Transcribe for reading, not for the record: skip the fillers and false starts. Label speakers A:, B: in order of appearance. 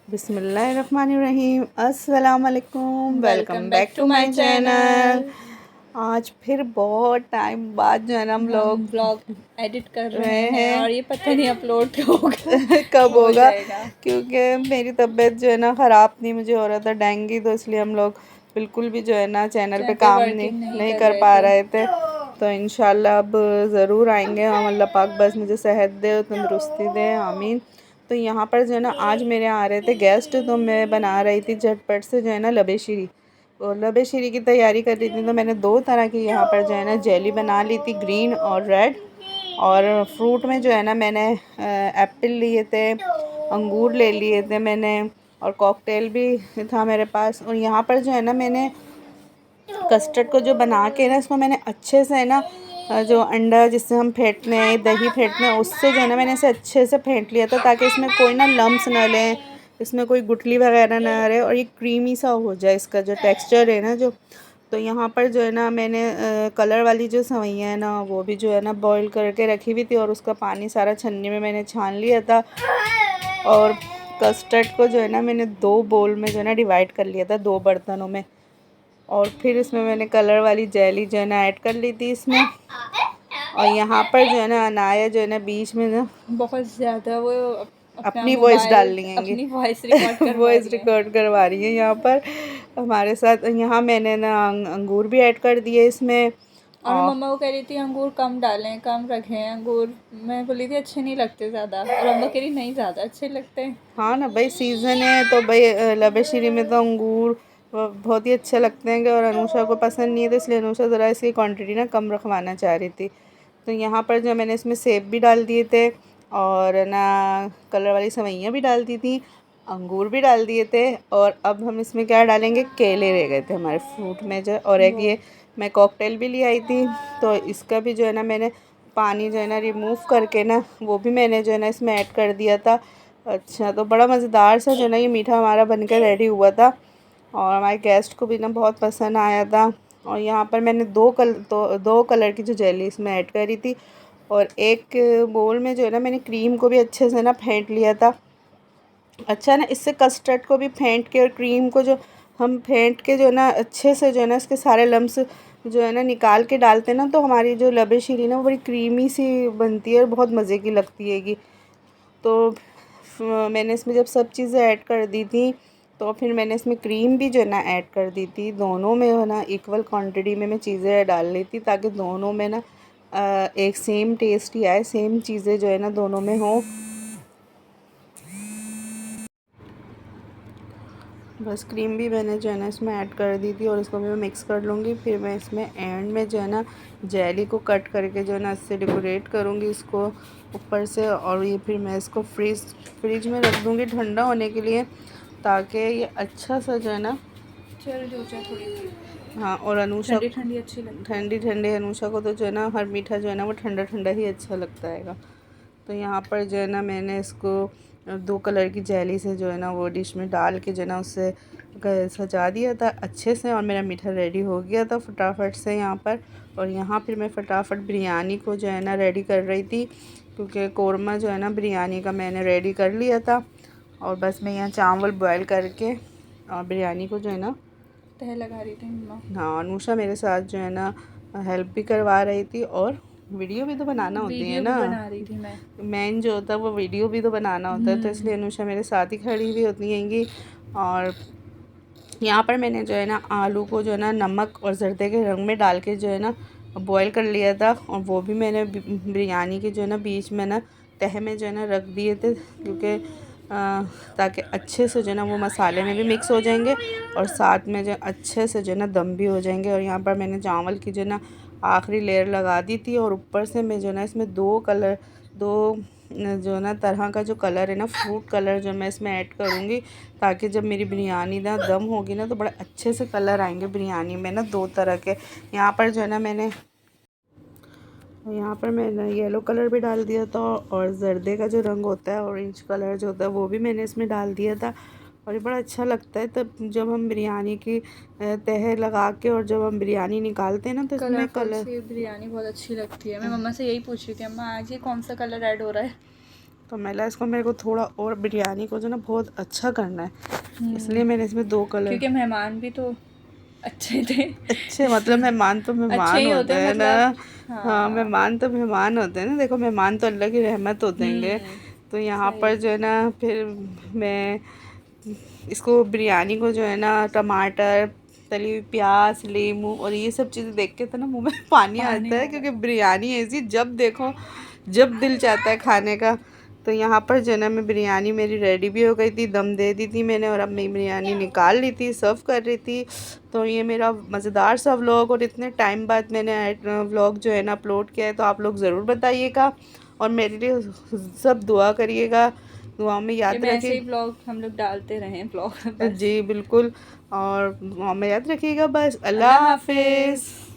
A: बिस्मिल्लाहिर्रहमानिर्रहीम। अस्सलाम वालेकुम। Welcome back to my channel. आज फिर बहुत टाइम बाद जो है ना हम लोग
B: ब्लॉग एडिट कर रहे
A: रहे
B: हैं और
A: हैं।
B: ये पता नहीं अपलोड होगा
A: कब
B: हो
A: होगा,
B: जाएगा।
A: क्योंकि मेरी तबीयत जो है ना ख़राब थी, मुझे हो रहा था डेंगू, तो इसलिए हम लोग बिल्कुल भी जो है ना चैनल पे काम नहीं
B: वर्किंग नहीं
A: नहीं
B: कर
A: कर
B: रहे
A: पा
B: थे।
A: रहे थे। तो इंशाल्लाह अब ज़रूर आएंगे हम। अल्लाह पाक बस मुझे सेहत दे, तंदुरुस्ती दे, आमीन। तो यहाँ पर जो है ना आज मेरे आ रहे थे गेस्ट, तो मैं बना रही थी झटपट से जो है ना लबे शीरी, और लबे शीरी की तैयारी कर रही थी। तो मैंने दो तरह की यहाँ पर जो है ना जेली बना ली थी, ग्रीन और रेड। और फ्रूट में जो है ना मैंने एप्पल लिए थे, अंगूर ले लिए थे मैंने, और कॉकटेल भी था मेरे पास। और यहाँ पर जो है ना मैंने कस्टर्ड को जो बना के ना इसको मैंने अच्छे से ना जो अंडा जिससे हम फेंटते हैं, दही फेंटते हैं, उससे जो है ना मैंने इसे अच्छे से फेंट लिया था, ताकि इसमें कोई ना लम्स ना लें, इसमें कोई गुठली वगैरह ना रहे, और ये क्रीमी सा हो जाए इसका जो टेक्सचर है ना जो। तो यहाँ पर जो है ना मैंने कलर वाली जो सवैयाँ है ना वो भी जो है ना बॉईल करके रखी हुई थी, और उसका पानी सारा छन्नी में मैंने छान लिया था। और कस्टर्ड को जो है ना मैंने दो बोल में जो है ना डिवाइड कर लिया था, दो बर्तनों में। और फिर इसमें मैंने कलर वाली जेली जो है ना ऐड कर ली थी इसमें। और यहाँ पर जो है ना अनाया जो है ना बीच में ना
B: बहुत ज़्यादा वो अपना
A: अपनी वॉइस डाल
B: मोबाइल
A: रही
B: अपनी वॉइस रिकॉर्ड
A: हैं
B: करवा
A: वॉइस
B: रही है।
A: रिकॉर्ड करवा रही है यहाँ पर हमारे साथ। यहाँ मैंने ना अंगूर भी ऐड कर दिए इसमें।
B: और मैं
A: और
B: मम्मा को कह रही थी अंगूर कम डालें, कम रखें अंगूर। मैं बोली थी अच्छे नहीं लगते ज़्यादा, और मम्मा कह रही नहीं ज़्यादा अच्छे लगते हैं।
A: हाँ ना भाई, सीज़न है तो भाई लबे शीरी में तो अंगूर बहुत ही अच्छे लगते हैं। और अनुषा को पसंद नहीं है, तो इसलिए अनुषा ज़रा इसकी क्वांटिटी ना कम रखवाना चाह रही थी। तो यहाँ पर जो मैंने इसमें सेब भी डाल दिए थे, और ना कलर वाली सवैयाँ भी डाल दी थी, अंगूर भी डाल दिए थे। और अब हम इसमें क्या डालेंगे, केले रह गए थे हमारे फ्रूट में जो। और एक ये मैं कॉकटेल भी ले आई थी, तो इसका भी जो है ना मैंने पानी जो है ना रिमूव करके ना वो भी मैंने जो है ना इसमें ऐड कर दिया था। अच्छा, तो बड़ा मज़ेदार सा जो है ना ये मीठा हमारा बनकर रेडी हुआ था, और हमारे गेस्ट को भी ना बहुत पसंद आया था। और यहाँ पर मैंने दो कलर की जो जेली इसमें ऐड करी थी, और एक बोल में जो है ना मैंने क्रीम को भी अच्छे से ना फेंट लिया था। अच्छा ना, इससे कस्टर्ड को भी फेंट के और क्रीम को जो हम फेंट के जो है ना अच्छे से जो है ना इसके सारे लम्स जो है ना निकाल के डालते हैं ना, तो हमारी जो लबे शीरी ना वो बड़ी क्रीमी सी बनती है और बहुत मज़े की लगती हैगी। तो मैंने इसमें जब सब चीज़ें ऐड कर दी थी, तो फिर मैंने इसमें क्रीम भी जो है ना ऐड कर दी थी। दोनों में है ना इक्वल क्वांटिटी में मैं चीज़ें डाल ली थी, ताकि दोनों में ना एक सेम टेस्ट ही आए, सेम चीज़ें जो है ना दोनों में हो। बस क्रीम भी मैंने जो है ना इसमें ऐड कर दी थी, और इसको भी मैं मिक्स कर लूँगी। फिर मैं इसमें एंड में जो है ना जेली को कट करके जो है ना इससे डेकोरेट करूँगी इसको ऊपर से। और ये फिर मैं इसको फ्रिज में रख दूँगी ठंडा होने के लिए, ताकि ये अच्छा सा जो है ना
B: चल जो जाए थोड़ी सी।
A: हाँ। और अनुषा
B: ठंडी ठंडी अच्छी लगती है।
A: ठंडी ठंडी अनुषा को तो जो है ना हर मीठा जो है ना वो ठंडा ठंडा ही अच्छा लगता है। तो यहाँ पर जो है ना मैंने इसको दो कलर की जेली से जो है ना वो डिश में डाल के जो है ना उससे सजा दिया था अच्छे से, और मेरा मीठा रेडी हो गया था फटाफट से यहाँ पर। और यहाँ फिर मैं फटाफट बिरयानी को जो है ना रेडी कर रही थी, क्योंकि कौरमा जो है ना बिरयानी का मैंने रेडी कर लिया था। और बस मैं यहाँ चावल बॉयल करके और बिरयानी को जो है ना
B: तह लगा रही थी मम्मा।
A: हाँ, अनुषा मेरे साथ जो है ना हेल्प भी करवा रही थी, और वीडियो भी तो बनाना होती है
B: वीडियो भी
A: ना,
B: बना रही थी मैं।
A: मेन जो होता है वो वीडियो भी तो बनाना होता है। तो इसलिए अनुषा मेरे साथ ही खड़ी हुई होती हैंगी। और यहाँ पर मैंने जो है ना आलू को जो है ना नमक और जर्दे के रंग में डाल के जो है ना बॉईल कर लिया था, और वो भी मैंने बिरयानी के जो है ना बीच में ना तह में जो है ना रख दिए थे, क्योंकि ताकि अच्छे से जो है ना वो मसाले में भी मिक्स हो जाएंगे, और साथ में जो अच्छे से जो है ना दम भी हो जाएंगे। और यहाँ पर मैंने चावल की जो है ना आखिरी लेयर लगा दी थी, और ऊपर से मैं जो है ना इसमें दो जो है ना तरह का जो कलर है ना फ्रूट कलर जो मैं इसमें ऐड करूँगी, ताकि जब मेरी बिरयानी ना दम होगी ना तो बड़े अच्छे से कलर आएंगे बिरयानी में ना दो तरह के। यहाँ पर जो है ना मैंने येलो कलर भी डाल दिया था, और जर्दे का जो रंग होता है ऑरेंज कलर जो होता है वो भी मैंने इसमें डाल दिया था। और ये बड़ा अच्छा लगता है तब जब हम बिरयानी की तह लगा के और जब हम बिरयानी निकालते हैं ना तो इसमें
B: कलरफुल सी बिरयानी बहुत अच्छी लगती है। मैं मम्मा से यही पूछ रही थी, अम्मा आज ये कौन सा कलर ऐड हो रहा है।
A: तो मैंने इसको मेरे को थोड़ा और बिरयानी को जो ना बहुत अच्छा करना है, इसलिए मैंने इसमें 2 कलर।
B: क्योंकि मेहमान भी तो अच्छे थे।
A: अच्छे मतलब मेहमान तो
B: अच्छे
A: मेहमान
B: ही
A: होते
B: होते
A: हैं ना।
B: मतलब।
A: हाँ, मेहमान तो मेहमान होते हैं ना, देखो मेहमान तो अल्लाह की रहमत होते हैं। तो यहाँ पर जो है ना फिर मैं इसको बिरयानी को जो है ना टमाटर, तली हुई प्याज, नींबू और ये सब चीज़ें देख के तो ना मुंह में पानी आता है, क्योंकि बिरयानी ऐसी जब देखो जब दिल चाहता है खाने का। तो यहाँ पर जो है ना मैं बिरयानी मेरी रेडी भी हो गई थी, दम दे दी थी मैंने, और अब मैं बिरयानी निकाल ली थी, सर्व कर रही थी। तो ये मेरा मज़ेदार सा व्लॉग, और इतने टाइम बाद मैंने व्लॉग जो है ना अपलोड किया है, तो आप लोग ज़रूर बताइएगा और मेरे लिए सब दुआ करिएगा, दुआ में याद
B: ऐसे ही
A: रखिए।
B: ब्लॉग हम लोग डालते रहें ब्लॉग बस।
A: जी बिल्कुल, और दुआ में याद रखिएगा बस। अल्लाह
B: अल्लाह
A: हाफिज़।
B: हाफिज़।